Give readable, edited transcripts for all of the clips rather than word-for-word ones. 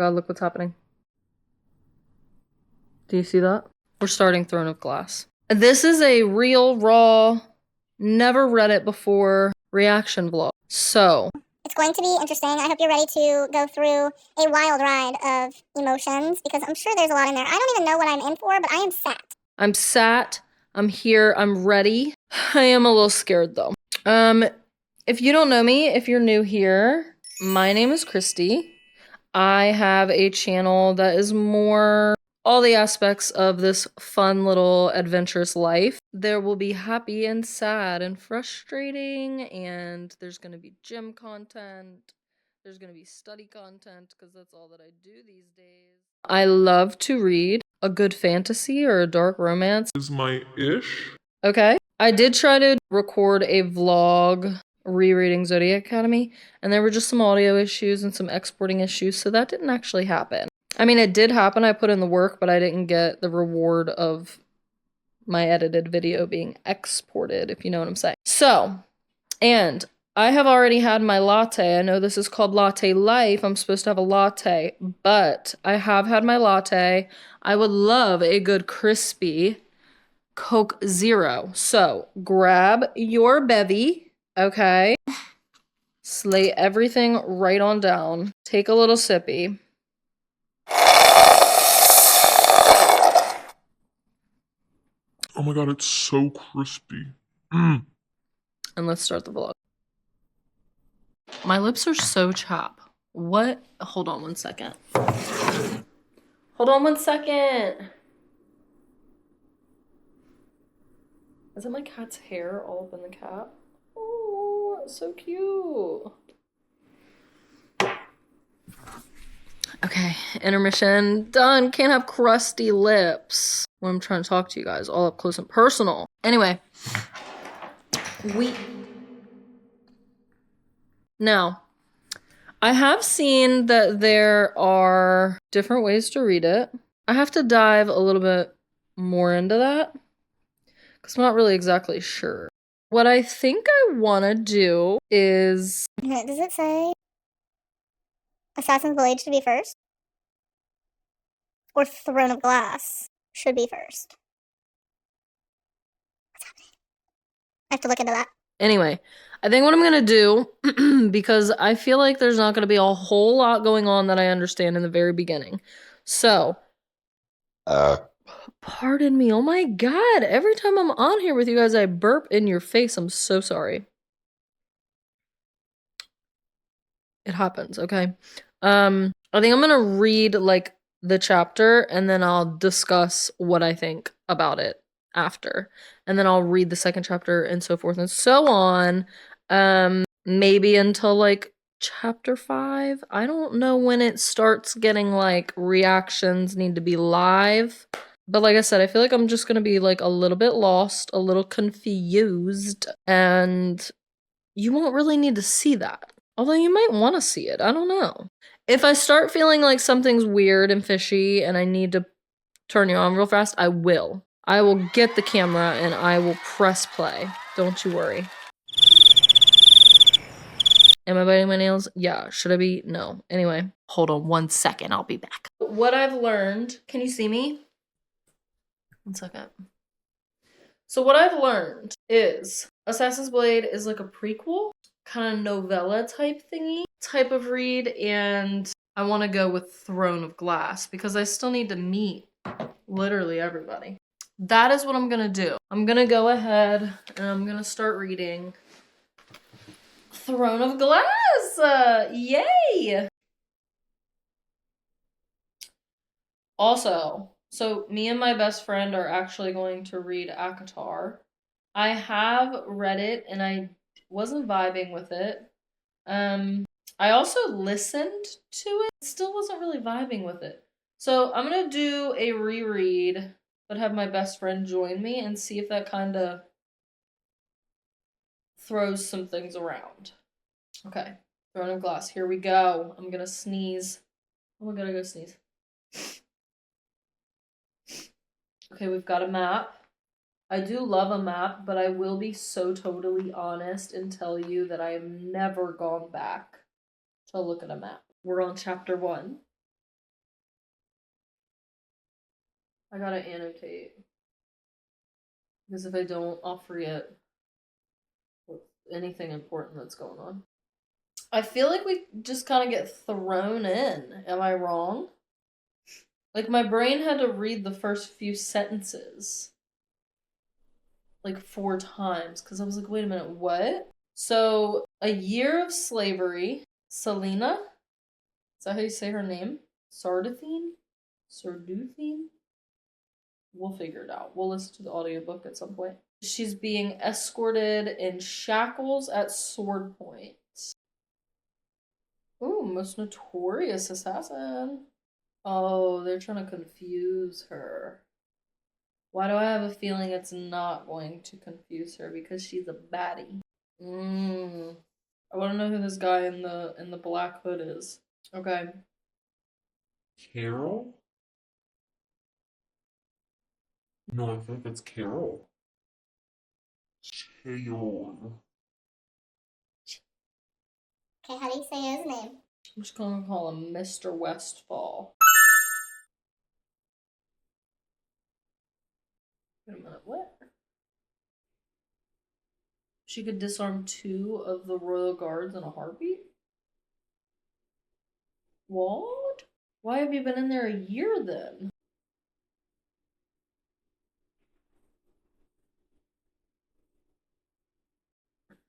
God, look what's happening. Do you see that? We're starting Throne of Glass. This is a real, raw, never read it before reaction vlog. So it's going to be interesting. I hope you're ready to go through a wild ride of emotions because I'm sure there's a lot in there. I don't even know what I'm in for, but I am sat. I'm sat. I'm here. I'm ready. I am a little scared though. If you don't know me, if you're new here, my name is Christy. I have a channel that is more all the aspects of this fun little adventurous life. There will be happy and sad and frustrating, and there's going to be gym content. There's going to be study content because that's all that I do these days. I love to read. A good fantasy or a dark romance is my ish. Okay. I did try to record a vlog rereading Zodiac Academy, and there were just some audio issues and some exporting issues, so that didn't actually happen. I mean, it did happen. I put in the work, but I didn't get the reward of my edited video being exported, if you know what I'm saying. So, and I have already had my latte. I know this is called Latte Life. I'm supposed to have a latte, but I have had my latte. I would love a good crispy Coke Zero. So grab your bevy, okay? Slay everything right on down. Take a little sippy. Oh my god, it's so crispy. Mm. And let's start the vlog. My lips are so chapped. What? Hold on one second. Hold on one second. Isn't my cat's hair all up in the cap? Oh, that's so cute. Okay, intermission done. Can't have crusty lips when I'm trying to talk to you guys all up close and personal. Anyway, now, I have seen that there are different ways to read it. I have to dive a little bit more into that because I'm not really exactly sure. What I think I want to do is... Does it say Assassin's Blade should be first? Or Throne of Glass should be first? What's happening? I have to look into that. Anyway, I think what I'm going to do, because I feel like there's not going to be a whole lot going on that I understand in the very beginning. So, pardon me. Oh my god. Every time I'm on here with you guys, I burp in your face. I'm so sorry. It happens, okay? I think I'm going to read, like, the chapter, and then I'll discuss what I think about it after. And then I'll read the second chapter and so forth and so on. Maybe until, like, chapter 5. I don't know when it starts getting, like, reactions need to be live. But like I said, I feel like I'm just gonna be, like, a little bit lost, a little confused, and you won't really need to see that. Although you might want to see it. I don't know. If I start feeling like something's weird and fishy and I need to turn you on real fast, I will. I will get the camera and I will press play. Don't you worry. Am I biting my nails? Yeah. Should I be? No. Anyway, hold on 1 second. I'll be back. What I've learned... Can you see me? 1 second. So what I've learned is Assassin's Blade is like a prequel, kind of novella type thingy, type of read, and I want to go with Throne of Glass because I still need to meet literally everybody. That is what I'm gonna do. I'm gonna go ahead and I'm gonna start reading Throne of Glass! Yay! Also, so me and my best friend are actually going to read ACOTAR. I have read it and I wasn't vibing with it. I also listened to it, still wasn't really vibing with it. So I'm gonna do a reread, but have my best friend join me and see if that kind of throws some things around. Okay, Throne of Glass, here we go. I'm gonna sneeze. Oh my god, I gotta sneeze. Okay, we've got a map. I do love a map, but I will be so totally honest and tell you that I have never gone back to look at a map. We're on chapter 1. I gotta annotate. Because if I don't, I'll forget anything important that's going on. I feel like we just kind of get thrown in. Am I wrong? Like, my brain had to read the first few sentences like 4 times because I was like, wait a minute, what? So, a year of slavery. Celaena? Is that how you say her name? Sarduthine? Sarduthine? We'll figure it out. We'll listen to the audiobook at some point. She's being escorted in shackles at sword point. Ooh, most notorious assassin. Oh, they're trying to confuse her. Why do I have a feeling it's not going to confuse her? Because she's a baddie. I want to know who this guy in the black hood is. Okay. Carol? No, I think it's Carol. Carol. Okay, how do you say his name? I'm just gonna call him Mr. Westfall. Wait a minute, what? She could disarm 2 of the royal guards in a heartbeat? What? Why have you been in there a year then?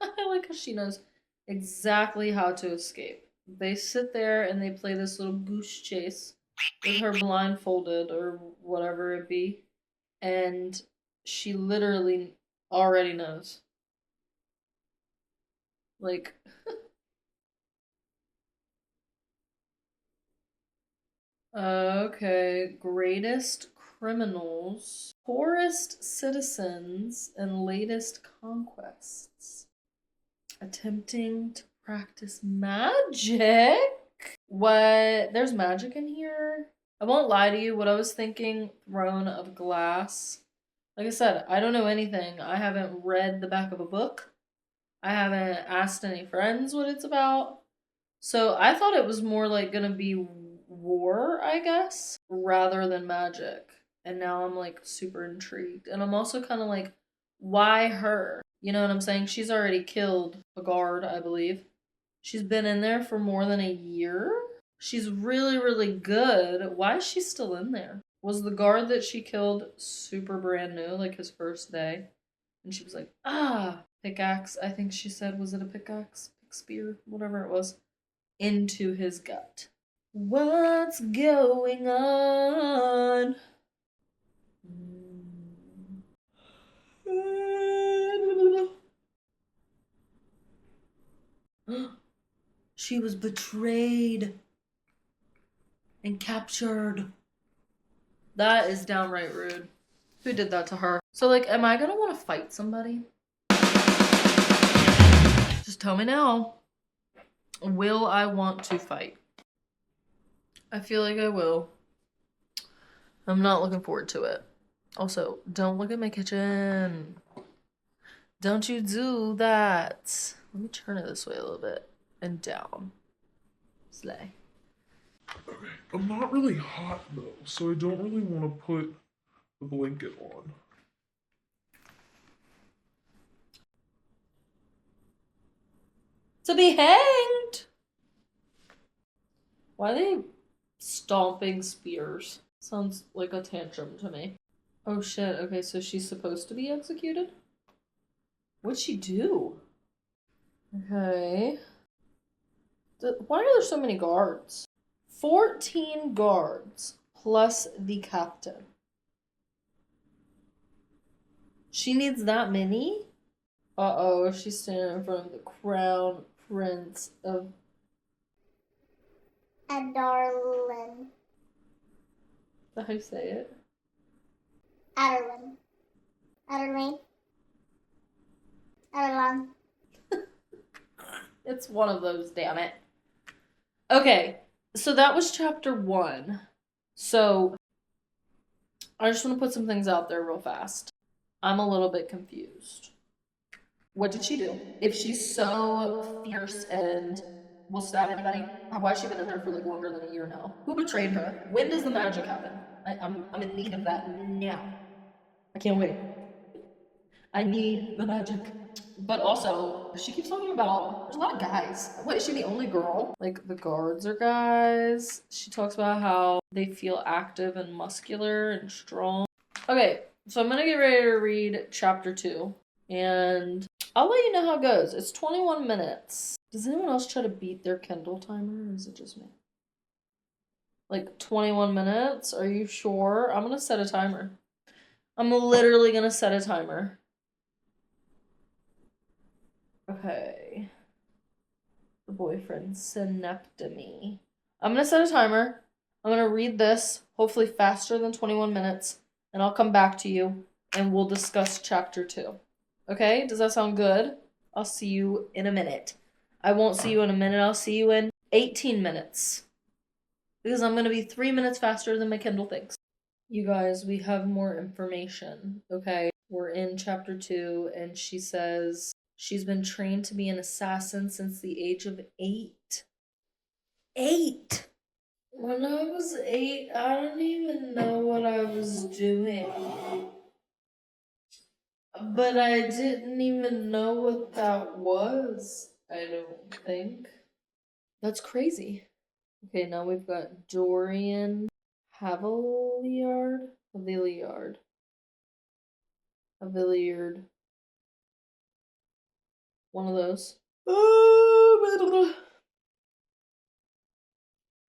I like how she knows exactly how to escape. They sit there and they play this little goose chase with her blindfolded or whatever it be, and she literally already knows. Like, okay, greatest criminals, poorest citizens, and latest conquests. Attempting to practice magic? What? There's magic in here? I won't lie to you, what I was thinking, Throne of Glass. Like I said, I don't know anything. I haven't read the back of a book. I haven't asked any friends what it's about. So I thought it was more like gonna be war, I guess, rather than magic. And now I'm like super intrigued. And I'm also kind of like, why her? You know what I'm saying? She's already killed a guard, I believe. She's been in there for more than a year. She's really, really good. Why is she still in there? Was the guard that she killed super brand new, like his first day? And she was like, pickaxe, I think she said. Was it a pickaxe? Pick spear? Whatever it was. Into his gut. What's going on? She was betrayed and captured. That is downright rude. Who did that to her? So, like, am I gonna want to fight somebody? Just tell me now. Will I want to fight? I feel like I will. I'm not looking forward to it. Also, don't look at my kitchen. Don't you do that. Let me turn it this way a little bit. And down. Slay. Okay, I'm not really hot though, so I don't really want to put the blanket on. To be hanged! Why are they stomping spears? Sounds like a tantrum to me. Oh shit, okay, so she's supposed to be executed? What'd she do? Okay. Why are there so many guards? 14 guards plus the captain. She needs that many? Uh-oh, she's standing in front of the crown prince of Adarlan. Is that how you say it? Adarlan. Adarlan. Adarlan. It's one of those, damn it. Okay, so that was chapter 1. So, I just want to put some things out there real fast. I'm a little bit confused. What did she do? If she's so fierce and will stab anybody, why has she been in there for like longer than a year now? Who betrayed her? When does the magic happen? I'm in need of that now. I can't wait. I need the magic. But also, she keeps talking about there's a lot of guys. What, is she the only girl? Like, the guards are guys. She talks about how they feel active and muscular and strong. Okay, so I'm gonna get ready to read chapter 2. And I'll let you know how it goes. It's 21 minutes. Does anyone else try to beat their Kindle timer, or is it just me? Like 21 minutes? Are you sure? I'm gonna set a timer. I'm literally gonna set a timer. Okay. The boyfriend syneptomy. I'm gonna set a timer. I'm gonna read this, hopefully faster than 21 minutes, and I'll come back to you and we'll discuss chapter 2. Okay? Does that sound good? I'll see you in a minute. I won't see you in a minute, I'll see you in 18 minutes. Because I'm gonna be 3 minutes faster than my Kindle thinks. You guys, we have more information, okay? We're in chapter 2, and she says she's been trained to be an assassin since the age of 8. 8! When I was 8, I don't even know what I was doing. But I didn't even know what that was, I don't think. That's crazy. Okay, now we've got Dorian Havillard. One of those.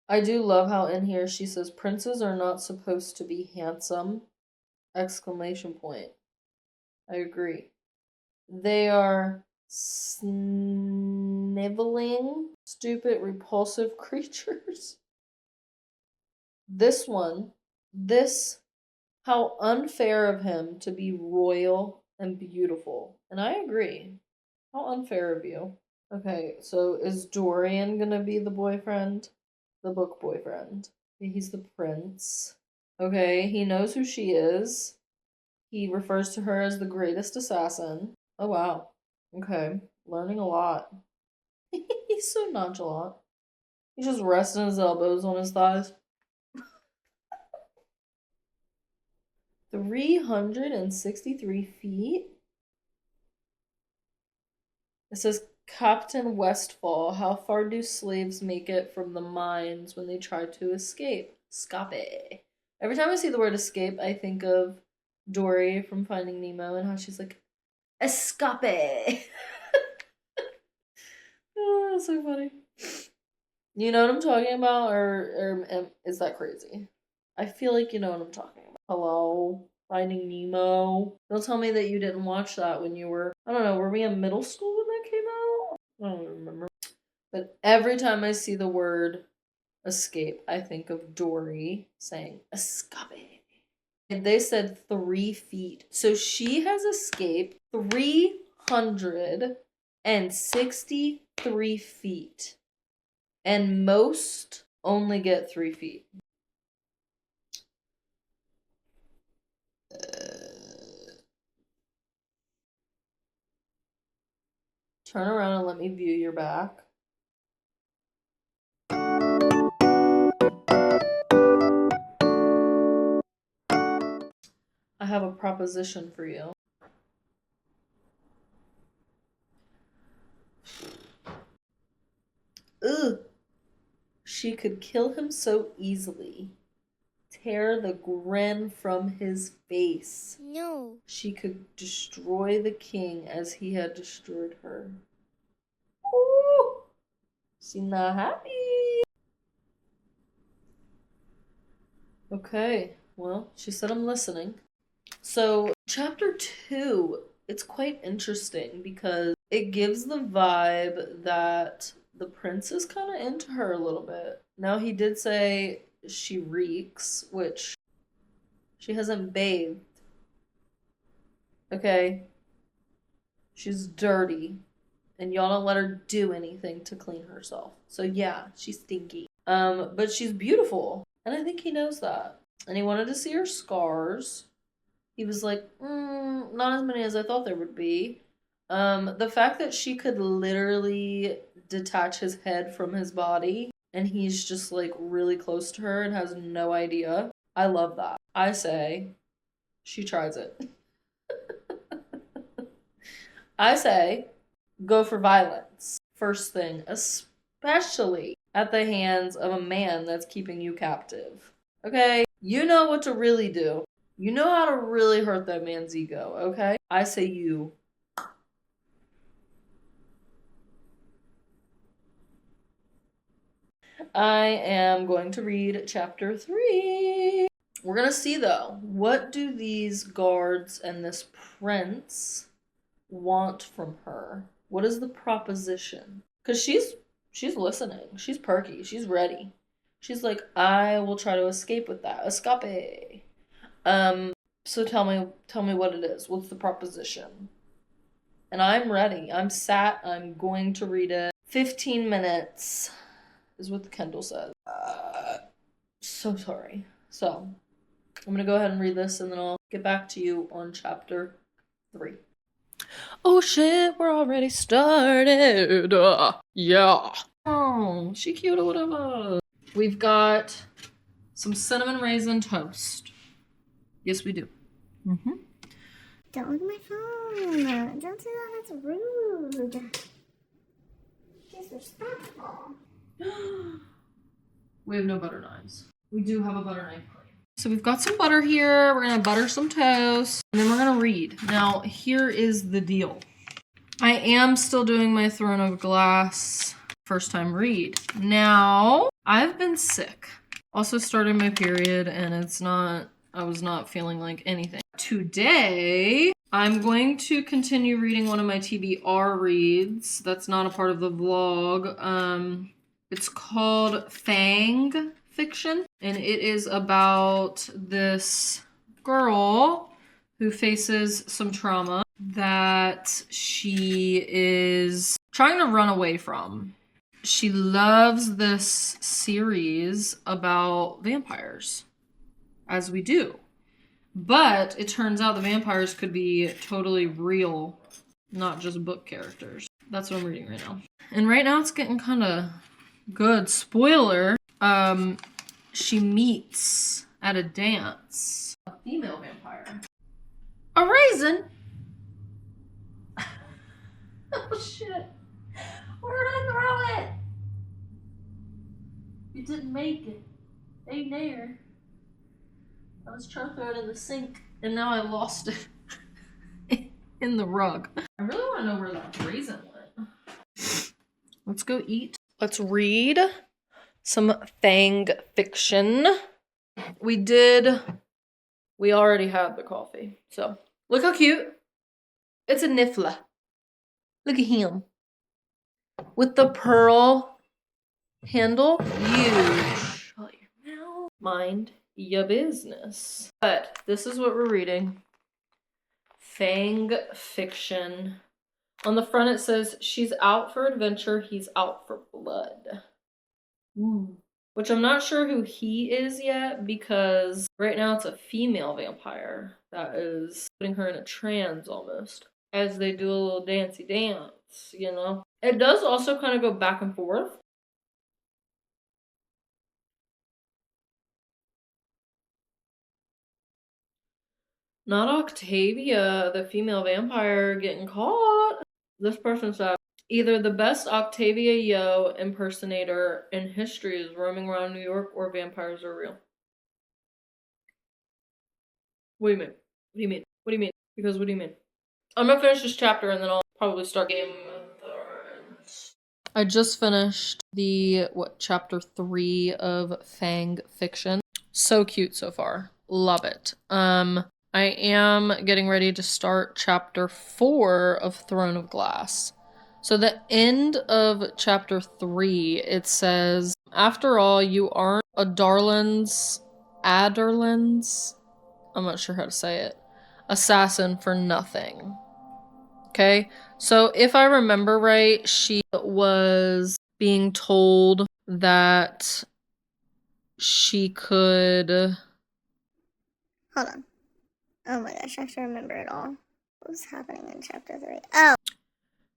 I do love how in here she says princes are not supposed to be handsome. Exclamation point. I agree. They are sniveling, stupid, repulsive creatures. This, how unfair of him to be royal and beautiful. And I agree. How unfair of you. Okay, so is Dorian gonna be the boyfriend? The book boyfriend. He's the prince. Okay, he knows who she is. He refers to her as the greatest assassin. Oh wow. Okay, learning a lot. He's so nonchalant. He's just resting his elbows on his thighs. 363 feet? It says, Captain Westfall, how far do slaves make it from the mines when they try to escape? Escape. Every time I see the word escape, I think of Dory from Finding Nemo and how she's like, escape. Oh, that's so funny. You know what I'm talking about, or is that crazy? I feel like you know what I'm talking about. Hello, Finding Nemo. Don't tell me that you didn't watch that when you were, I don't know, were we in middle school when that came out? I don't remember. But every time I see the word escape, I think of Dory saying, escape. And they said 3 feet. So she has escaped 363 feet. And most only get 3 feet. Turn around and let me view your back. I have a proposition for you. Ugh. She could kill him so easily. Tear the grin from his face. No. She could destroy the king as he had destroyed her. Ooh. She's not happy. Okay, well, she said I'm listening. So, chapter 2, it's quite interesting because it gives the vibe that the prince is kind of into her a little bit. Now, he did say she reeks, which she hasn't bathed. Okay? She's dirty. And y'all don't let her do anything to clean herself. So yeah, she's stinky. But she's beautiful. And I think he knows that. And he wanted to see her scars. He was like, not as many as I thought there would be. The fact that she could literally detach his head from his body and he's just like really close to her and has no idea. I love that. I say she tries it. I say go for violence. First thing, especially at the hands of a man that's keeping you captive. Okay? You know what to really do. You know how to really hurt that man's ego, okay? I say you. I am going to read chapter 3. We're gonna see though, what do these guards and this prince want from her? What is the proposition? Because she's listening. She's perky. She's ready. She's like, I will try to escape with that. Escape. So tell me what it is. What's the proposition? And I'm ready. I'm sat. I'm going to read it. 15 minutes is what the Kindle says. So sorry. So, I'm gonna go ahead and read this and then I'll get back to you on chapter 3. Oh shit, we're already started. Yeah. Oh, she cute or whatever. We've got some cinnamon raisin toast. Yes, we do. Mm-hmm. Don't look at my phone. Don't do that. That's rude. Disrespectful. We have no butter knives. We do have a butter knife. So we've got some butter here. We're gonna butter some toast, and then we're gonna read. Now, here is the deal. I am still doing my Throne of Glass first time read. Now, I've been sick. Also started my period, and I was not feeling like anything. Today, I'm going to continue reading one of my TBR reads. That's not a part of the vlog. It's called Fang Fiction, and it is about this girl who faces some trauma that she is trying to run away from. She loves this series about vampires, as we do. But it turns out the vampires could be totally real, not just book characters. That's what I'm reading right now. And right now it's getting kind of good. Spoiler, she meets at a dance a female vampire. A raisin? Oh shit. Where did I throw it? It didn't make it. Ain't there. I was trying to throw it in the sink and now I lost it in the rug. I really want to know where that raisin went. Let's go eat. Let's read some Fang Fiction. We already had the coffee. So, look how cute. It's a Niffla. Look at him. With the pearl handle. You shut your mouth. Mind your business. But this is what we're reading. Fang Fiction. On the front it says, she's out for adventure, he's out for blood. Ooh. Which I'm not sure who he is yet, because right now it's a female vampire that is putting her in a trance almost, as they do a little dancey dance, you know? It does also kind of go back and forth. Not Octavia, the female vampire, getting caught. This person said, either the best Octavia Yo impersonator in history is roaming around New York, or vampires are real. What do you mean? What do you mean? What do you mean? Because what do you mean? I'm gonna finish this chapter and then I'll probably start Game of Thrones. I just finished chapter 3 of Fang Fiction. So cute so far. Love it. I am getting ready to start chapter 4 of Throne of Glass. So the end of chapter 3, it says, after all, you aren't a Aderlin's, I'm not sure how to say it, assassin for nothing. Okay? So if I remember right, she was being told that she could... Hold on. Oh my gosh, I have to remember it all. What was happening in chapter 3? Oh!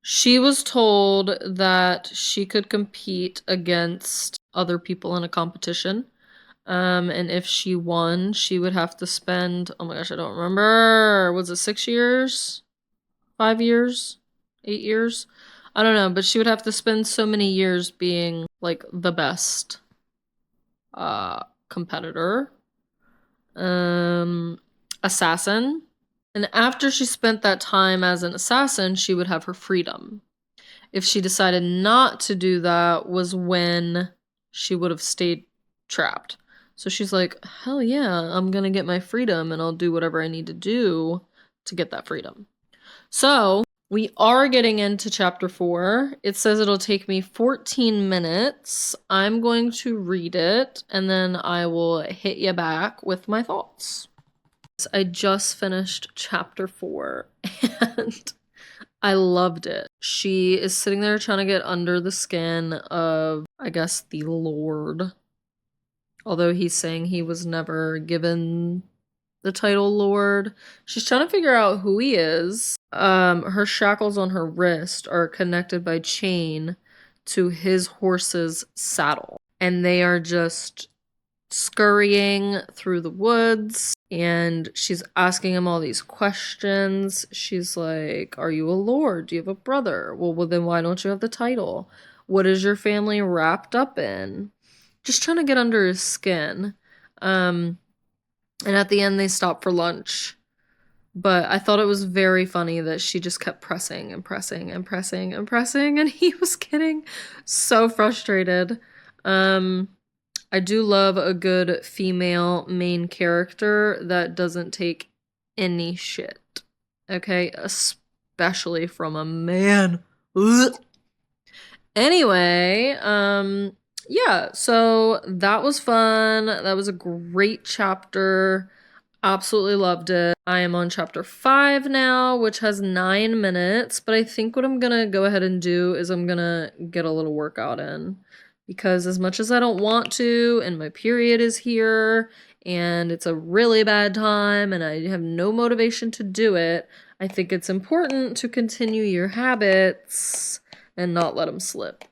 She was told that she could compete against other people in a competition. And if she won, she would have to spend, oh my gosh, I don't remember. Was it 6 years? 5 years? 8 years? I don't know, but she would have to spend so many years being like the best competitor. Assassin. And after she spent that time as an assassin, she would have her freedom. If she decided not to do that was when she would have stayed trapped. So she's like, hell yeah, I'm gonna get my freedom and I'll do whatever I need to do to get that freedom. So we are getting into chapter 4. It says it'll take me 14 minutes. I'm going to read it and then I will hit you back with my thoughts. I just finished chapter 4 and I loved it. She is sitting there trying to get under the skin of, I guess, the Lord. Although he's saying he was never given the title Lord. She's trying to figure out who he is. Her shackles on her wrist are connected by chain to his horse's saddle. And they are just scurrying through the woods. And she's asking him all these questions. She's like, are you a lord? Do you have a brother? Well, then why don't you have the title? What is your family wrapped up in? Just trying to get under his skin. And at the end, they stop for lunch. But I thought it was very funny that she just kept pressing and pressing and pressing and pressing. And he was getting so frustrated. I do love a good female main character that doesn't take any shit. Okay? Especially from a man. Ugh. Anyway, yeah, so that was fun. That was a great chapter. Absolutely loved it. I am on chapter 5 now, which has 9 minutes, but I think what I'm gonna go ahead and do is I'm gonna get a little workout in. Because as much as I don't want to, and my period is here, and it's a really bad time, and I have no motivation to do it, I think it's important to continue your habits and not let them slip.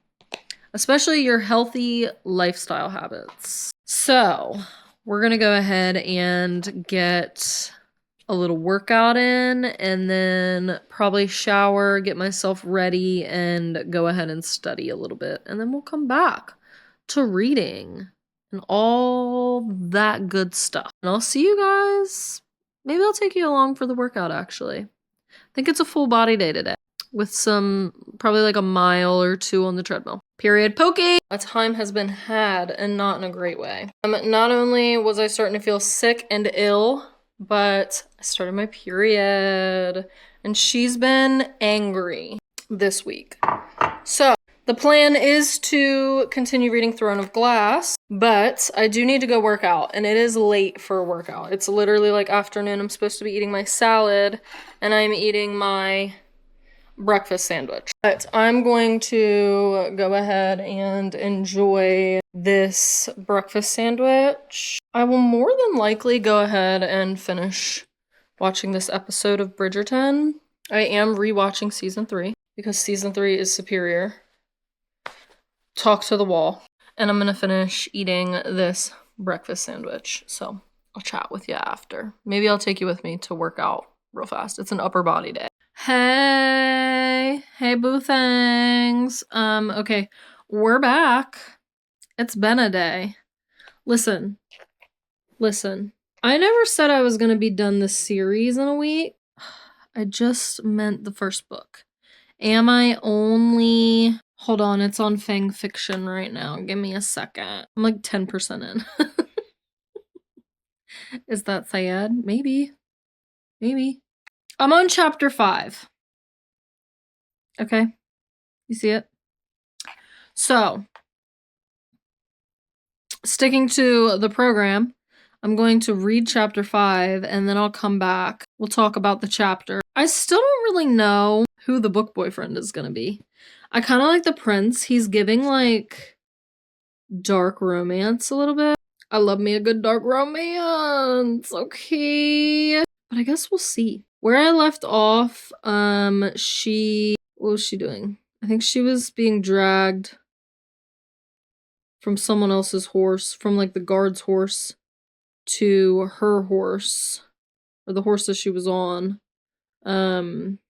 Especially your healthy lifestyle habits. So, we're gonna go ahead and get a little workout in and then probably shower, get myself ready, and go ahead and study a little bit. And then we'll come back to reading and all that good stuff. And I'll see you guys. Maybe I'll take you along for the workout, actually. I think it's a full body day today with some, probably like a mile or 2 on the treadmill. Period. Pokey! A time has been had, and not in a great way. Not only was I starting to feel sick and ill, but I started my period, and she's been angry this week. So, the plan is to continue reading Throne of Glass, but I do need to go work out, and it is late for a workout. It's literally like afternoon. I'm supposed to be eating my salad, and I'm eating my breakfast sandwich. But I'm going to go ahead and enjoy this breakfast sandwich. I will more than likely go ahead and finish watching this episode of Bridgerton. I am rewatching season 3 because season 3 is superior. Talk to the wall. And I'm gonna finish eating this breakfast sandwich. So I'll chat with you after. Maybe I'll take you with me to work out real fast. It's an upper body day. Hey boo things. Okay, we're back. It's been a day. Listen. I never said I was gonna be done this series in a week. I just meant the first book. Am I only... Hold on, it's on Fang Fiction right now. Give me a second. I'm like 10% in. Is that sad? Maybe. I'm on chapter 5. Okay? You see it? So, sticking to the program, I'm going to read chapter 5 and then I'll come back. We'll talk about the chapter. I still don't really know who the book boyfriend is gonna be. I kind of like the prince. He's giving like dark romance a little bit. I love me a good dark romance. Okay. But I guess we'll see. Where I left off, what was she doing? I think she was being dragged from someone else's horse, from like the guard's horse to her horse, or the horse that she was on, going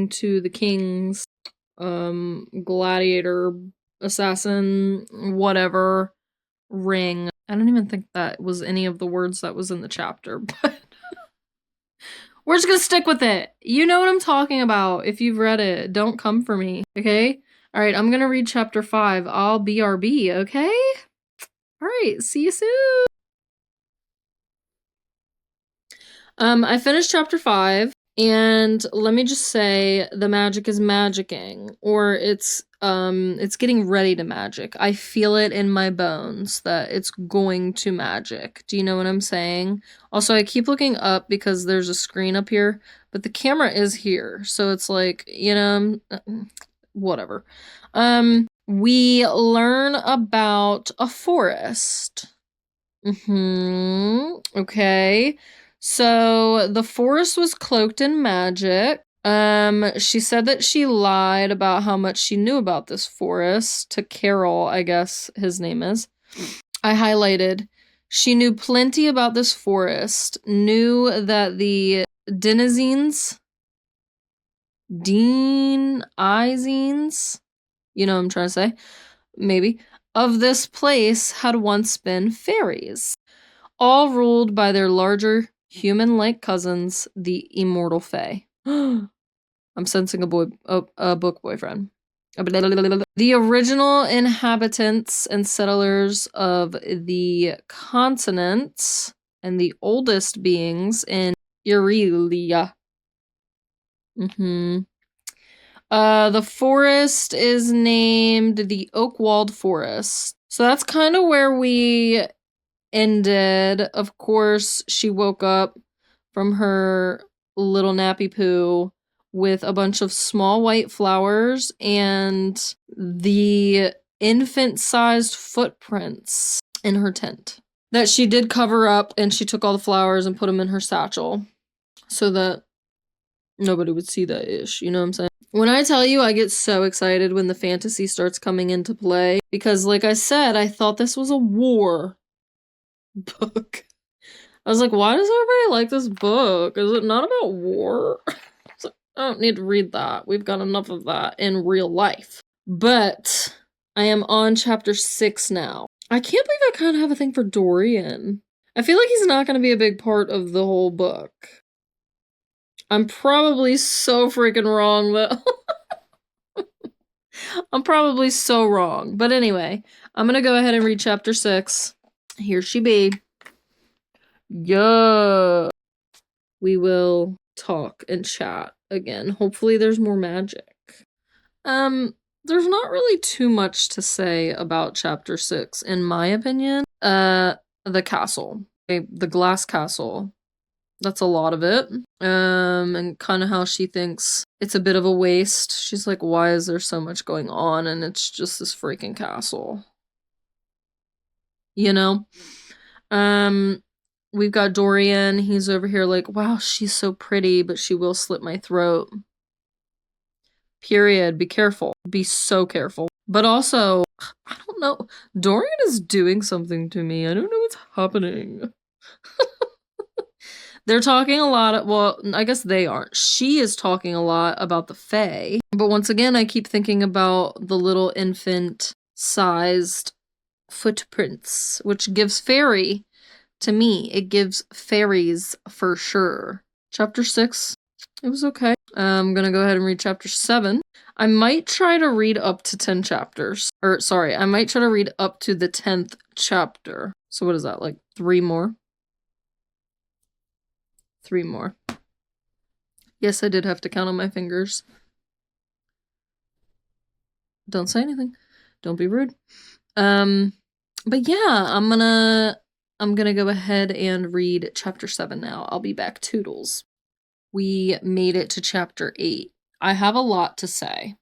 to the king's gladiator, assassin, whatever ring. I don't even think that was any of the words that was in the chapter, but we're just gonna stick with it. You know what I'm talking about if you've read it. Don't come for me, okay? Alright, I'm gonna read chapter 5. I'll BRB, okay? Alright, see you soon! I finished chapter 5, and let me just say, the magic is magicking, or it's getting ready to magic. I feel it in my bones that it's going to magic. Do you know what I'm saying? Also, I keep looking up because there's a screen up here, but the camera is here, so it's like, you know, whatever. We learn about a forest. Okay. So the forest was cloaked in magic. She said that she lied about how much she knew about this forest to Carol, I guess his name is. I highlighted. She knew plenty about this forest, knew that the denizens, you know what I'm trying to say, maybe, of this place had once been fairies, all ruled by their larger human-like cousins, the immortal fae. I'm sensing a book boyfriend. The original inhabitants and settlers of the continent and the oldest beings in Aurelia. The forest is named the Oakwalled Forest. So that's kind of where we ended. Of course, she woke up from her little nappy poo with a bunch of small white flowers and the infant-sized footprints in her tent that she did cover up, and she took all the flowers and put them in her satchel so that nobody would see that ish, you know what I'm saying? When I tell you I get so excited when the fantasy starts coming into play, because like I said, I thought this was a war book. I was like, why does everybody like this book? Is it not about war? It's like, I don't need to read that. We've got enough of that in real life. But I am on chapter 6 now. I can't believe I kind of have a thing for Dorian. I feel like he's not going to be a big part of the whole book. I'm probably so freaking wrong, though. I'm probably so wrong. But anyway, I'm going to go ahead and read chapter 6. Here she be. Yeah. We will talk and chat again. Hopefully there's more magic. There's not really too much to say about chapter 6, in my opinion. The castle. Okay, the glass castle. That's a lot of it. And kind of how she thinks it's a bit of a waste. She's like, why is there so much going on? And it's just this freaking castle. You know? We've got Dorian. He's over here like, wow, she's so pretty, but she will slit my throat. Period. Be careful. Be so careful. But also, I don't know. Dorian is doing something to me. I don't know what's happening. They're talking a lot, well, I guess they aren't. She is talking a lot about the Fae. But once again, I keep thinking about the little infant-sized footprints, which gives fairy to me. It gives fairies for sure. Chapter 6, it was okay. I'm gonna go ahead and read chapter 7. I might try to read up to 10 chapters. Or, sorry, I might try to read up to the 10th chapter. So what is that, like 3 more? 3 more. Yes, I did have to count on my fingers. Don't say anything. Don't be rude. But yeah, I'm gonna go ahead and read chapter 7 now. I'll be back. Toodles. We made it to chapter 8. I have a lot to say.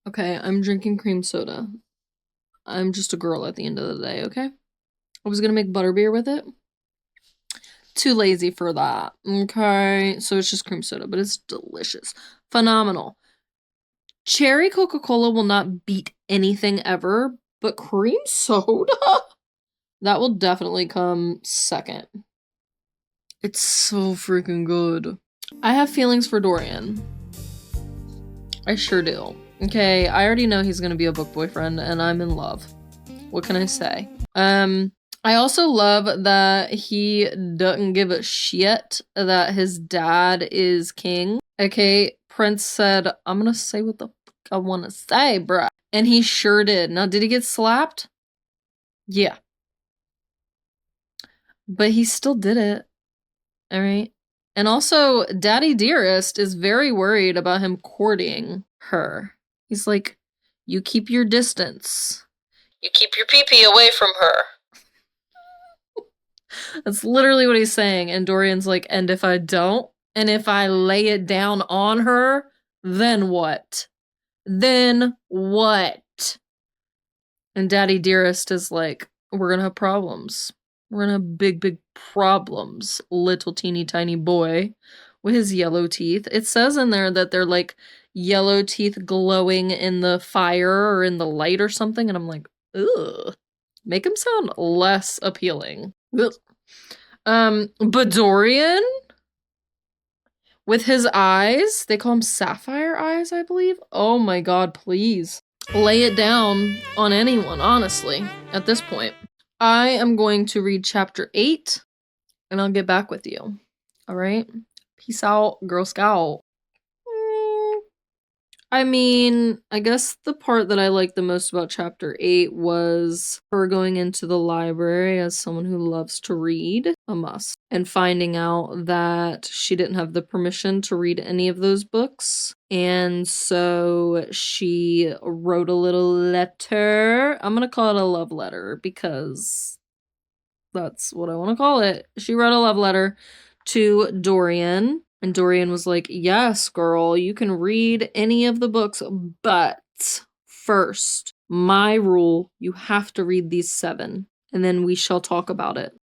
Okay, I'm drinking cream soda. I'm just a girl at the end of the day, okay? I was gonna make butterbeer with it. Too lazy for that. Okay, so it's just cream soda, but it's delicious. Phenomenal. Cherry Coca-Cola will not beat anything ever, but cream soda? That will definitely come second. It's so freaking good. I have feelings for Dorian. I sure do. Okay, I already know he's gonna be a book boyfriend, and I'm in love. What can I say? I also love that he doesn't give a shit that his dad is king. Okay, Prince said, I'm gonna say what the fuck I wanna say, bruh. And he sure did. Now, did he get slapped? Yeah. But he still did it. Alright. And also, Daddy Dearest is very worried about him courting her. He's like, you keep your distance. You keep your pee-pee away from her. That's literally what he's saying. And Dorian's like, and if I don't? And if I lay it down on her? Then what? Then what? And Daddy Dearest is like, we're gonna have problems. We're gonna have big, big problems, little teeny tiny boy with his yellow teeth. It says in there that they're like yellow teeth glowing in the fire or in the light or something. And I'm like, ugh. Make him sound less appealing. Ugh. But Dorian, with his eyes, they call them sapphire eyes, I believe. Oh my god, please. Lay it down on anyone, honestly, at this point. I am going to read chapter 8, and I'll get back with you. Alright? Peace out, Girl Scout. I mean, I guess the part that I liked the most about chapter 8 was her going into the library as someone who loves to read, a must, and finding out that she didn't have the permission to read any of those books. And so she wrote a little letter. I'm gonna call it a love letter because that's what I want to call it. She wrote a love letter to Dorian. And Dorian was like, yes, girl, you can read any of the books, but first, my rule, you have to read these 7, and then we shall talk about it.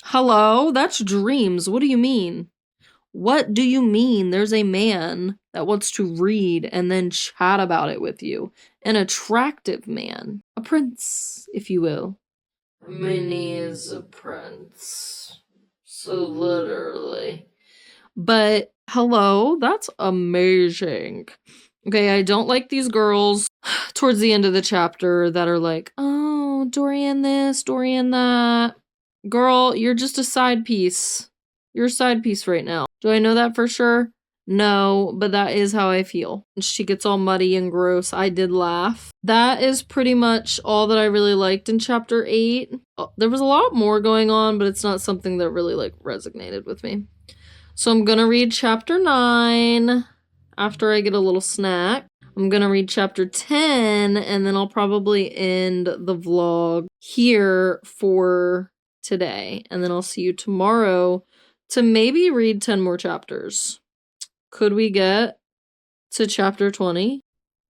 Hello? That's dreams. What do you mean? What do you mean there's a man that wants to read and then chat about it with you? An attractive man. A prince, if you will. Minnie is a prince. So literally. But hello, that's amazing. Okay, I don't like these girls towards the end of the chapter that are like, oh, Dorian this, Dorian that. Girl, you're just a side piece. You're a side piece right now. Do I know that for sure? No, but that is how I feel. She gets all muddy and gross. I did laugh. That is pretty much all that I really liked in chapter 8. There was a lot more going on, but it's not something that really like resonated with me. So I'm gonna read chapter 9 after I get a little snack. I'm gonna read chapter 10, and then I'll probably end the vlog here for today. And then I'll see you tomorrow to maybe read 10 more chapters. Could we get to chapter 20?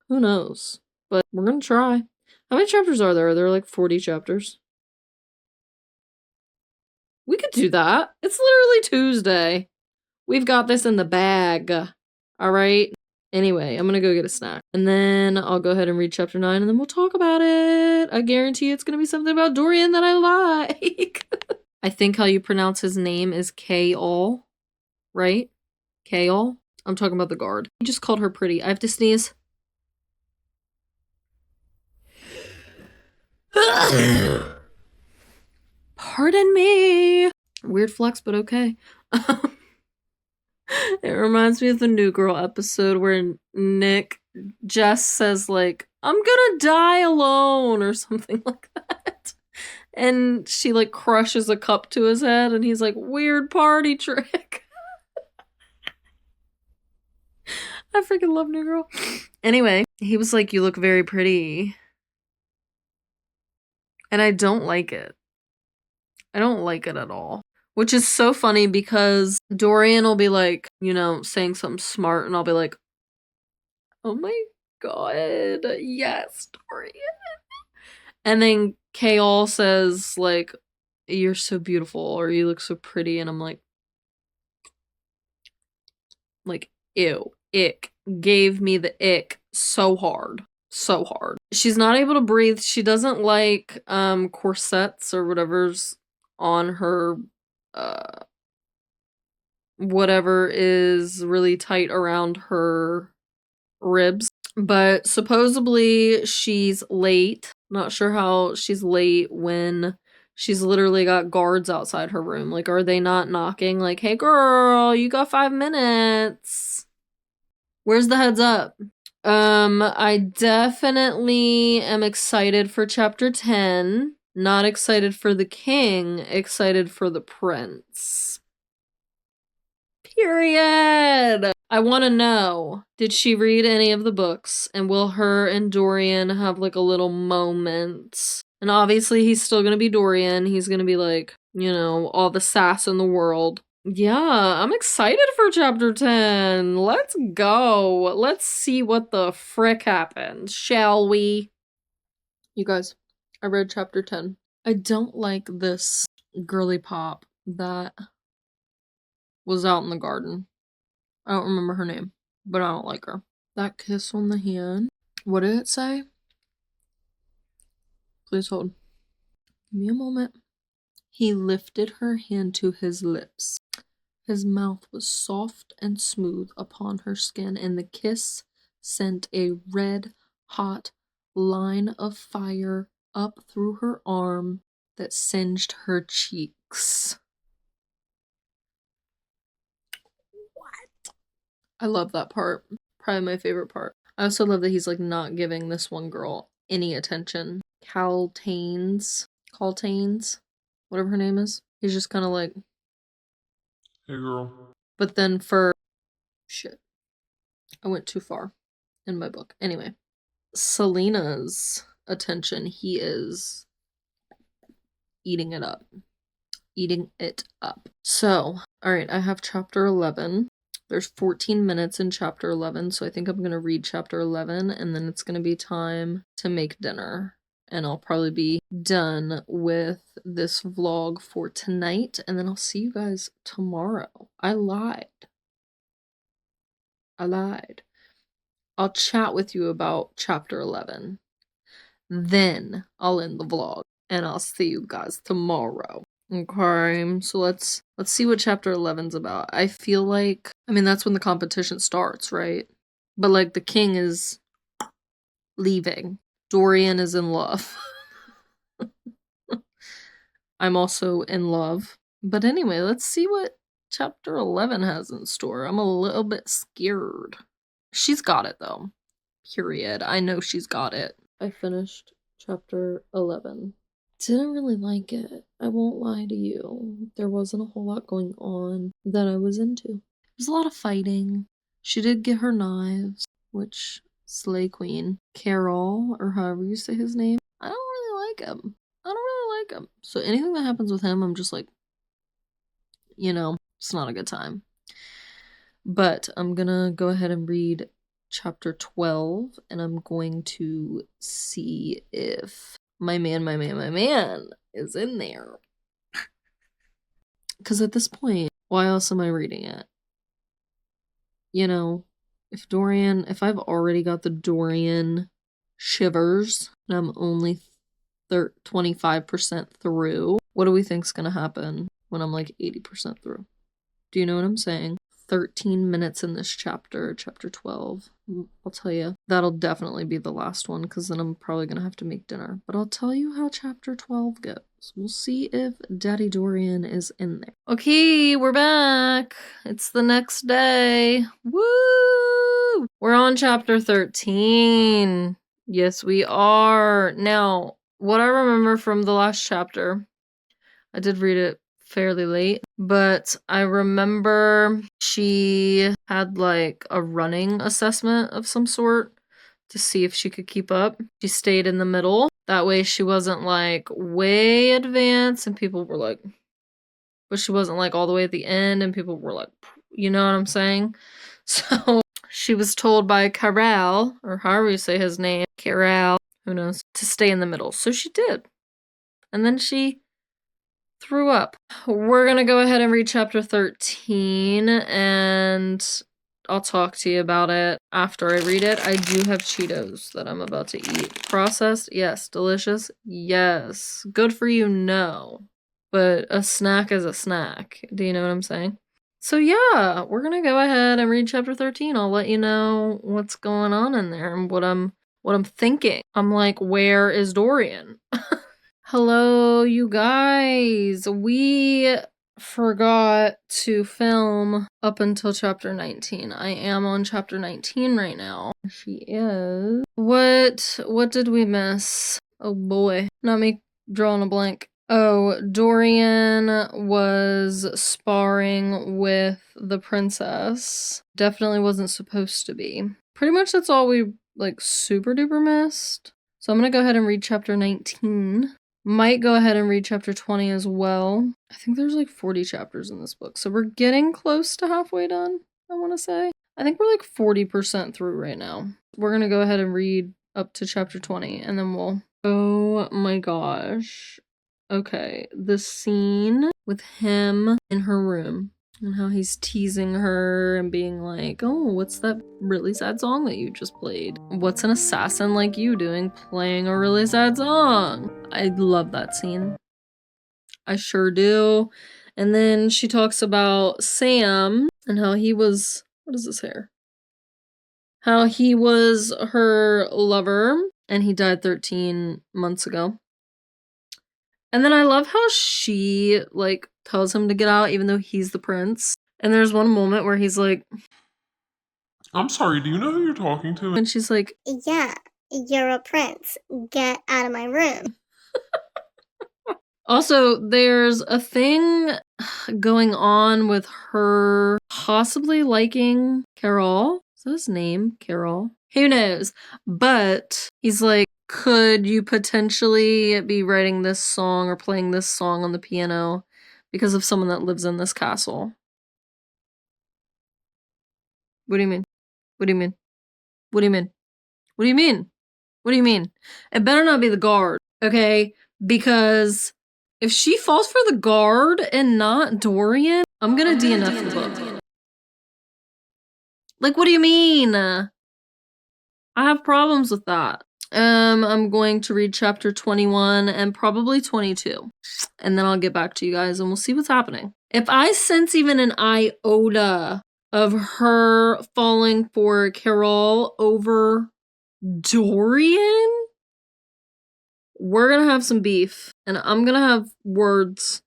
Who knows? But we're gonna try. How many chapters are there? Are there like 40 chapters? We could do that. It's literally Tuesday. We've got this in the bag. Alright? Anyway, I'm gonna go get a snack. And then I'll go ahead and read chapter 9 and then we'll talk about it. I guarantee it's gonna be something about Dorian that I like. I think how you pronounce his name is K-All. Right? K-All? I'm talking about the guard. He just called her pretty. I have to sneeze. Pardon me. Weird flex, but okay. It reminds me of the New Girl episode where Jess says like, I'm gonna die alone or something like that. And she like crushes a cup to his head and he's like, weird party trick. I freaking love New Girl. Anyway, he was like, you look very pretty. And I don't like it. I don't like it at all. Which is so funny because Dorian will be like, you know, saying something smart and I'll be like, oh my god, yes, Dorian. And then K-All says like, you're so beautiful or you look so pretty and I'm like, ew. ick. Gave me the ick so hard. So hard. She's not able to breathe. She doesn't like corsets or whatever's on her whatever is really tight around her ribs. But supposedly she's late. Not sure how she's late when she's literally got guards outside her room. Like, are they not knocking? Like, hey girl, you got 5 minutes. Where's the heads up? I definitely am excited for chapter 10. Not excited for the king, excited for the prince. Period. I want to know, did she read any of the books? And will her and Dorian have like a little moment? And obviously he's still gonna be Dorian. He's gonna be like, you know, all the sass in the world. Yeah, I'm excited for chapter 10. Let's go. Let's see what the frick happens, shall we? You guys, I read chapter 10. I don't like this girly pop that was out in the garden. I don't remember her name, but I don't like her. That kiss on the hand. What did it say? Please hold. Give me a moment. He lifted her hand to his lips. His mouth was soft and smooth upon her skin, and the kiss sent a red, hot line of fire up through her arm that singed her cheeks. What? I love that part. Probably my favorite part. I also love that he's like not giving this one girl any attention. Caltaines, whatever her name is. He's just kind of like, Hey, girl. but then for shit, I went too far in my book. Anyway, Celaena's attention, he is eating it up. Eating it up. So, alright, I have chapter 11. There's 14 minutes in chapter 11, so I think I'm gonna read chapter 11, and then it's gonna be time to make dinner. And I'll probably be done with this vlog for tonight, and then I'll see you guys tomorrow. I lied. I'll chat with you about chapter 11. Then I'll end the vlog, and I'll see you guys tomorrow. Okay, so let's see what chapter 11's about. I feel like, I mean, that's when the competition starts, right? But like the king is leaving. Dorian is in love. I'm also in love. But anyway, let's see what chapter 11 has in store. I'm a little bit scared. She's got it though. Period. I know she's got it. I finished chapter 11. Didn't really like it. I won't lie to you. There wasn't a whole lot going on that I was into. There was a lot of fighting. She did get her knives, which Slay Queen. Carol, or however you say his name. I don't really like him. So anything that happens with him, I'm just like, you know, it's not a good time. But I'm gonna go ahead and read chapter 12, and I'm going to see if my man is in there. Because at this point, why else am I reading it? You know, if I've already got the Dorian shivers, and I'm only 25% through, what do we think's gonna happen when I'm like 80% through? Do you know what I'm saying? 13 minutes in this chapter, chapter 12. I'll tell you, that'll definitely be the last one, because then I'm probably gonna have to make dinner. But I'll tell you how chapter 12 goes. We'll see if Daddy Dorian is in there. Okay, we're back. It's the next day. Woo! We're on chapter 13. Yes, we are. Now, what I remember from the last chapter, I did read it fairly late, but I remember she had like a running assessment of some sort to see if she could keep up. She stayed in the middle. That way she wasn't like way advanced and people were like, but she wasn't like all the way at the end and people were like, you know what I'm saying? So she was told by Carel, or however you say his name, Carel, who knows, to stay in the middle. So she did. And then she threw up. We're gonna go ahead and read chapter 13, and I'll talk to you about it after I read it. I do have Cheetos that I'm about to eat. Processed? Yes. Delicious? Yes. Good for you? No. But a snack is a snack. Do you know what I'm saying? So yeah, we're gonna go ahead and read chapter 13. I'll let you know what's going on in there and what I'm thinking. I'm like, where is Dorian? Hello, you guys. We forgot to film up until chapter 19. I am on chapter 19 right now. She is. What did we miss? Oh boy. Not me drawing a blank. Oh, Dorian was sparring with the princess. Definitely wasn't supposed to be. Pretty much that's all we, like, super duper missed. So I'm gonna go ahead and read chapter 19. Might go ahead and read chapter 20 as well. I think there's like 40 chapters in this book, so we're getting close to halfway done, I want to say. I think we're like 40% through right now. We're gonna go ahead and read up to chapter 20, and then we'll... Oh my gosh. Okay, the scene with him in her room and how he's teasing her and being like, oh, what's that really sad song that you just played? What's an assassin like you doing playing a really sad song? I love that scene. I sure do. And then she talks about Sam and how he was... What is this here? How he was her lover and he died 13 months ago. And then I love how she, like, tells him to get out even though he's the prince. And there's one moment where he's like, I'm sorry, do you know who you're talking to? and she's like, Yeah, you're a prince. Get out of my room. Also, there's a thing going on with her possibly liking Carol. Is that his name? Carol? Who knows? But he's like, could you potentially be writing this song or playing this song on the piano because of someone that lives in this castle? What do you mean? What do you mean? What do you mean? What do you mean? What do you mean? It better not be the guard, okay? Because if she falls for the guard and not Dorian, I'm gonna DNF the book. Like, what do you mean? I have problems with that. I'm going to read chapter 21 and probably 22. And then I'll get back to you guys and we'll see what's happening. If I sense even an iota of her falling for Carol over Dorian, we're gonna have some beef. And I'm gonna have words.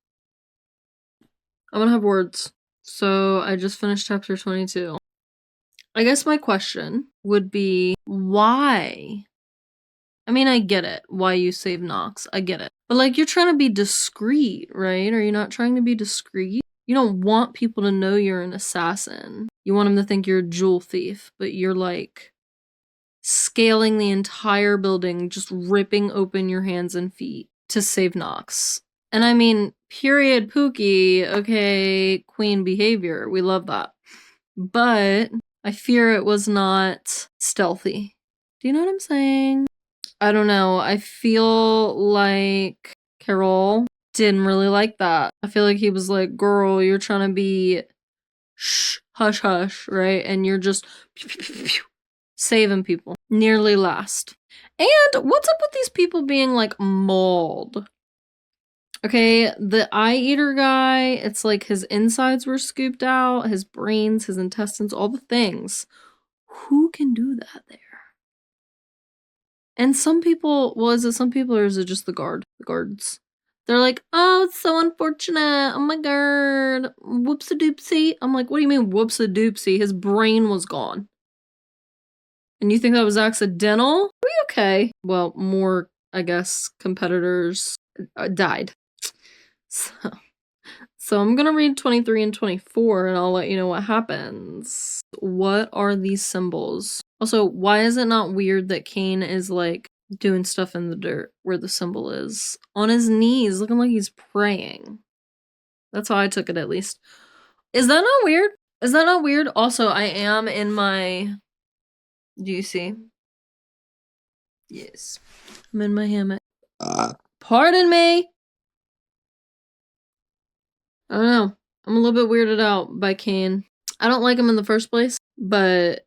I'm gonna have words. So I just finished chapter 22. I guess my question would be, why? I mean, I get it. Why you save Nox. I get it. But, like, you're trying to be discreet, right? Are you not trying to be discreet? You don't want people to know you're an assassin. You want them to think you're a jewel thief, but you're, like, scaling the entire building, just ripping open your hands and feet to save Nox. And I mean, period Pookie, okay, queen behavior. We love that. But I fear it was not stealthy. Do you know what I'm saying? I don't know. I feel like Carol didn't really like that. I feel like he was like, girl, you're trying to be shh, hush, hush, right? And you're just saving people. Nearly last. And what's up with these people being like mauled? Okay, the eye eater guy, it's like his insides were scooped out, his brains, his intestines, all the things. Who can do that there? And some people, well, is it some people or is it just the guards? They're like, oh, it's so unfortunate. Oh my god. Whoops-a-doopsie. I'm like, what do you mean whoops-a-doopsie? His brain was gone. And you think that was accidental? Are we okay? Well, more, I guess, competitors died. So I'm gonna read 23 and 24 and I'll let you know what happens. What are these symbols? Also, why is it not weird that Cain is like doing stuff in the dirt where the symbol is? On his knees, looking like he's praying. That's how I took it, at least. Is that not weird? Is that not weird? Also, I am in my... Do you see? Yes. I'm in my hammock. Pardon me! I don't know. I'm a little bit weirded out by Cain. I don't like him in the first place. But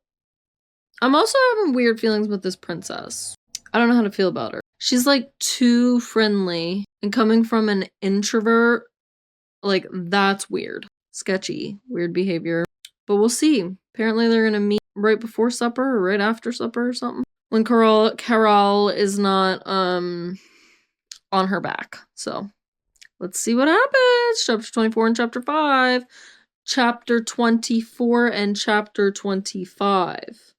I'm also having weird feelings with this princess. I don't know how to feel about her. She's like too friendly, and coming from an introvert, like that's weird. Sketchy, weird behavior. But we'll see. Apparently they're gonna meet right before supper or right after supper or something. When Carol is not on her back. So let's see what happens. Chapter 24 and chapter 5. Chapter 24 and chapter 25.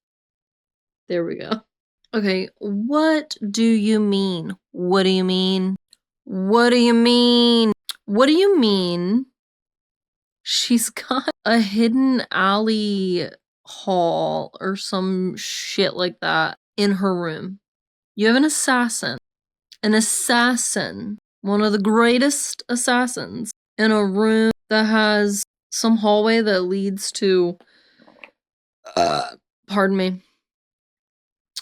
There we go. Okay, what do you mean? What do you mean? What do you mean? What do you mean? She's got a hidden alley hall or some shit like that in her room. You have an assassin. An assassin. One of the greatest assassins in a room that has some hallway that leads to pardon me,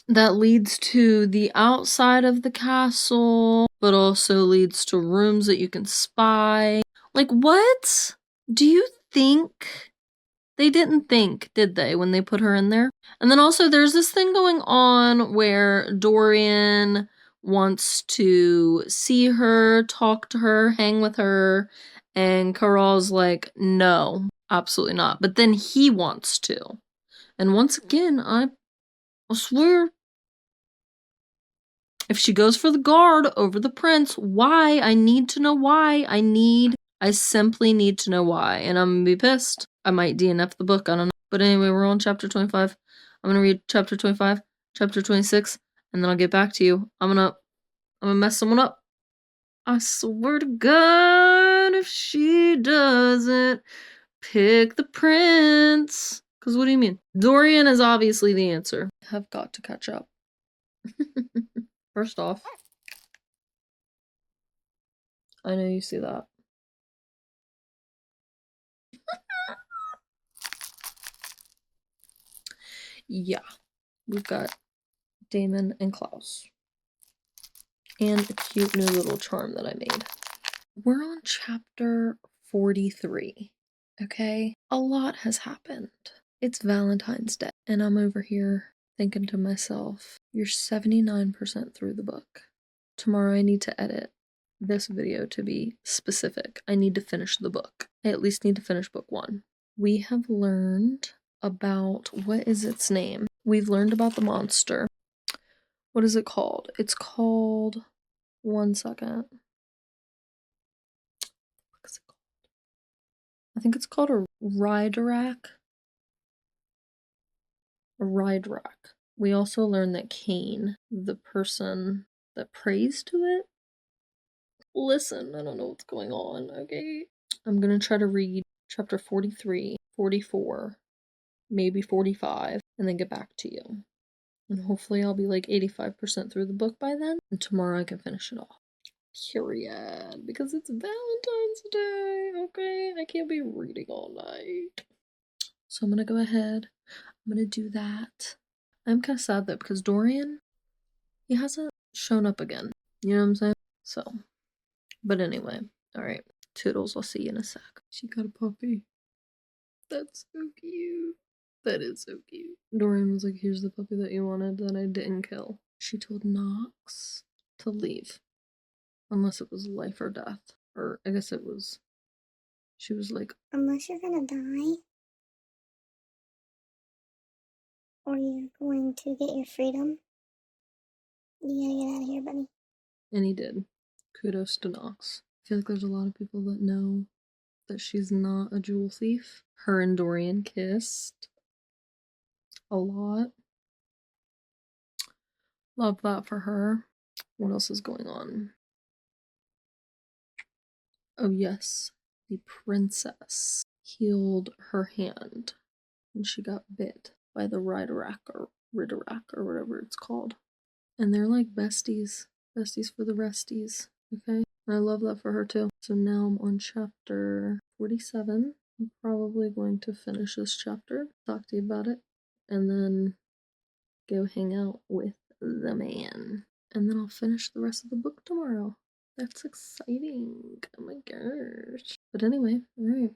that leads to the outside of the castle, but also leads to rooms that you can spy. Like, what? Do you think they didn't think, did they, when they put her in there? And then also there's this thing going on where Dorian wants to see her, talk to her, hang with her, and Caral's like, no, absolutely not. But then he wants to. And once again, I swear, if she goes for the guard over the prince, why? I need to know why. I simply need to know why. And I'm gonna be pissed. I might DNF the book, I don't know. But anyway, we're on chapter 25. I'm gonna read chapter 25, chapter 26, and then I'll get back to you. I'm gonna mess someone up. I swear to God, if she doesn't pick the prince. Because what do you mean? Dorian is obviously the answer. Have got to catch up. First off, I know you see that. Yeah, we've got Damon and Klaus. And a cute new little charm that I made. We're on chapter 43, okay? A lot has happened. It's Valentine's Day, and I'm over here thinking to myself, you're 79% through the book. Tomorrow I need to edit this video to be specific. I need to finish the book. I at least need to finish book 1. We have learned about, what is its name? We've learned about the monster. What is it called? It's called, one second. What is it called? I think it's called a Rydrak. A Rydrak. We also learned that Cain, the person that prays to it. Listen, I don't know what's going on, okay? I'm gonna try to read chapter 43, 44, maybe 45, and then get back to you. And hopefully I'll be like 85% through the book by then, and tomorrow I can finish it off. Period. Because it's Valentine's Day, okay? I can't be reading all night. So I'm gonna go ahead. I'm gonna do that. I'm kind of sad though, because Dorian, he hasn't shown up again. You know what I'm saying? So, but anyway, alright. Toodles, I'll see you in a sec. She got a puppy. That's so cute. That is so cute. Dorian was like, here's the puppy that you wanted that I didn't kill. She told Knox to leave. Unless it was life or death. Or I guess it was, she was like, unless you're gonna die, or you're going to get your freedom, you gotta get out of here, buddy. and he did. Kudos to Knox. I feel like there's a lot of people that know that she's not a jewel thief. Her and Dorian kissed a lot. Love that for her. What else is going on? Oh yes, the princess healed her hand and she got bit by the Ridorak or whatever it's called. And they're like besties. Besties for the resties. Okay? And I love that for her too. So now I'm on chapter 47. I'm probably going to finish this chapter, talk to you about it, and then go hang out with the man. And then I'll finish the rest of the book tomorrow. That's exciting. Oh my gosh. But anyway, alright.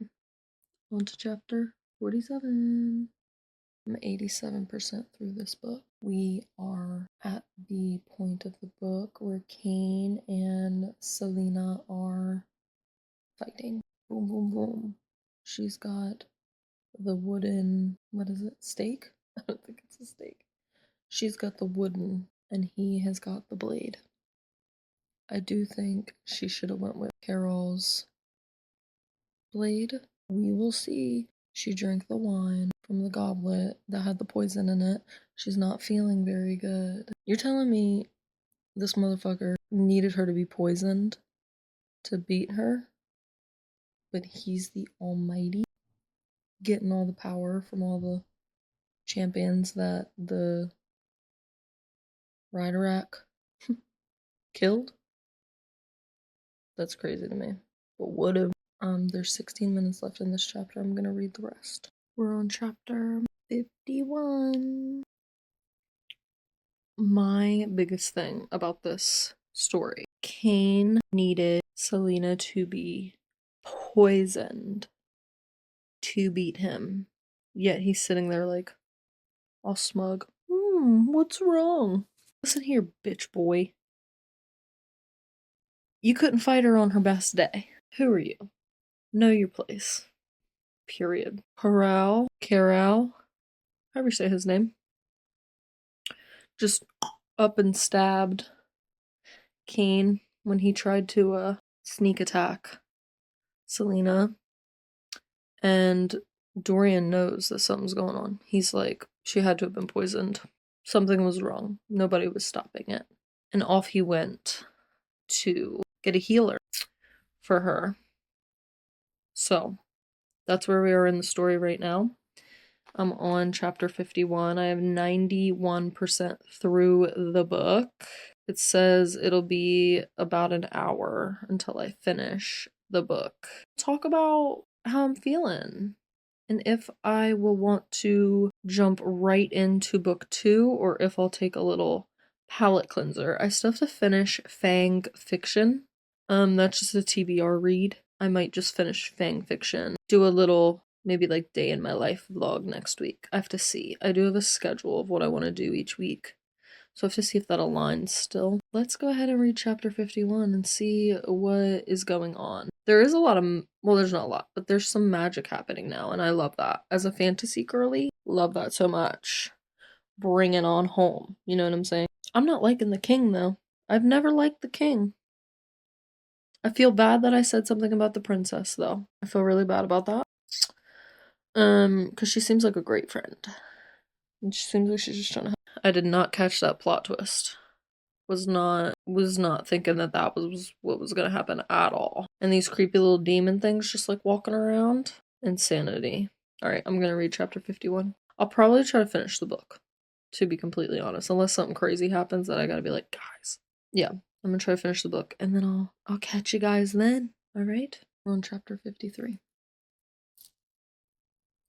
On to chapter 47. I'm 87% through this book. We are at the point of the book where Cain and Celaena are fighting. Boom, boom, boom. She's got the wooden, what is it, stake? I don't think it's a stake. She's got the wooden, and he has got the blade. I do think she should have went with Carol's blade. We will see. She drank the wine from the goblet that had the poison in it. She's not feeling very good. You're telling me this motherfucker needed her to be poisoned to beat her? But he's the almighty, getting all the power from all the champions that the Riderak killed? That's crazy to me. But what if there's 16 minutes left in this chapter. I'm gonna read the rest. We're on chapter 51. My biggest thing about this story, Cain needed Celaena to be poisoned to beat him. Yet he's sitting there like all smug. What's wrong? Listen here, bitch boy. You couldn't fight her on her best day. Who are you? Know your place. Period. Corral, however you say his name, just up and stabbed Cain when he tried to sneak attack Celaena. And Dorian knows that something's going on. He's like, she had to have been poisoned. Something was wrong. Nobody was stopping it. And off he went to get a healer for her. So, that's where we are in the story right now. I'm on chapter 51. I have 91% through the book. It says it'll be about an hour until I finish the book. Talk about how I'm feeling and if I will want to jump right into book 2 or if I'll take a little palate cleanser. I still have to finish Fang Fiction. That's just a TBR read. I might just finish Fang Fiction. Do a little maybe like day in my life vlog next week. I have to see. I do have a schedule of what I want to do each week. So I have to see if that aligns still. Let's go ahead and read chapter 51 and see what is going on. There is a lot of, well, there's not a lot, but there's some magic happening now, and I love that. As a fantasy girly, love that so much. Bring it on home. You know what I'm saying? I'm not liking the king, though. I've never liked the king. I feel bad that I said something about the princess, though. I feel really bad about that. Because she seems like a great friend. And she seems like she's just trying to help. I did not catch that plot twist. Was not thinking that was what was gonna happen at all. And these creepy little demon things just like walking around. Insanity. Alright, I'm gonna read chapter 51. I'll probably try to finish the book, to be completely honest. Unless something crazy happens that I gotta be like, guys. Yeah, I'm gonna try to finish the book and then I'll catch you guys then. Alright? We're on chapter 53.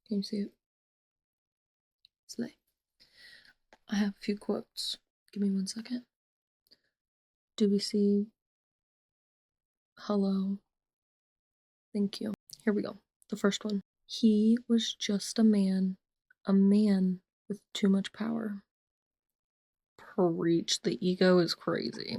Can you see it? Slay. I have a few quotes. Give me 1 second. Do we see? Hello. Thank you. Here we go. The first one. He was just a man with too much power. Preach. The ego is crazy.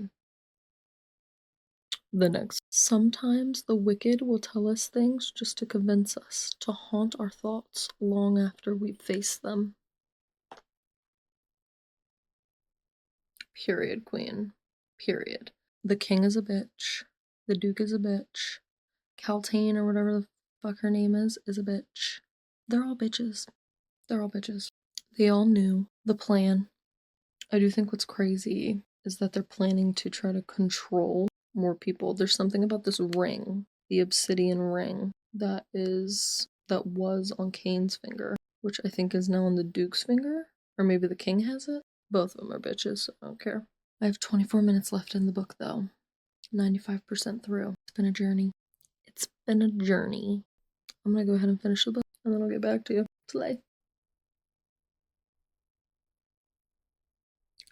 The next. Sometimes the wicked will tell us things just to convince us, to haunt our thoughts long after we've faced them. Period, queen. Period. The king is a bitch. The duke is a bitch. Caltaine or whatever the fuck her name is a bitch. They're all bitches. They're all bitches. They all knew the plan. I do think what's crazy is that they're planning to try to control more people. There's something about this ring, the obsidian ring, that was on Cain's finger, which I think is now on the Duke's finger. Or maybe the king has it. Both of them are bitches, so I don't care. I have 24 minutes left in the book, though. 95% through. It's been a journey. It's been a journey. I'm gonna go ahead and finish the book, and then I'll get back to you. Slay.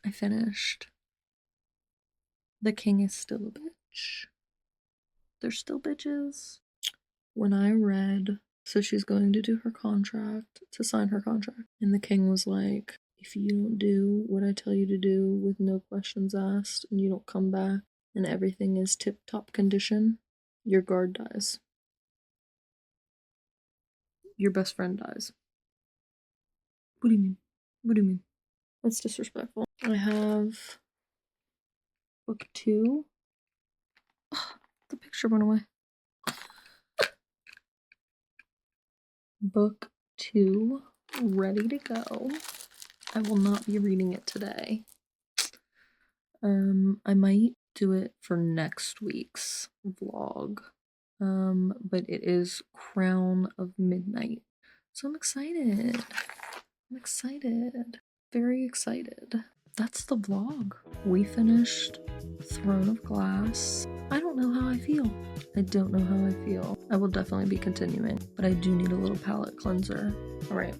I finished. The king is still a bitch. They're still bitches. When I read So she's going to do her contract, to sign her contract. And the king was like, if you don't do what I tell you to do with no questions asked, and you don't come back, and everything is tip-top condition, your guard dies. Your best friend dies. What do you mean? What do you mean? That's disrespectful. I have book 2. Oh, the picture went away. Book 2 ready to go. I will not be reading it today. I might do it for next week's vlog. But it is Crown of Midnight. So I'm excited. I'm excited. Very excited. That's the vlog. We finished Throne of Glass. I don't know how I feel. I don't know how I feel. I will definitely be continuing, but I do need a little palette cleanser. Alright.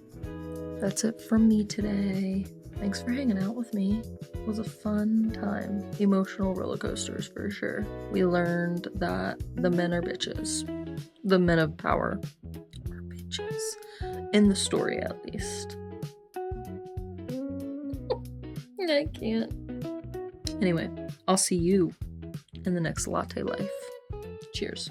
That's it from me today. Thanks for hanging out with me. It was a fun time. Emotional roller coasters for sure. We learned that the men are bitches. The men of power are bitches. In the story, at least. I can't. Anyway, I'll see you in the next latte life. Cheers.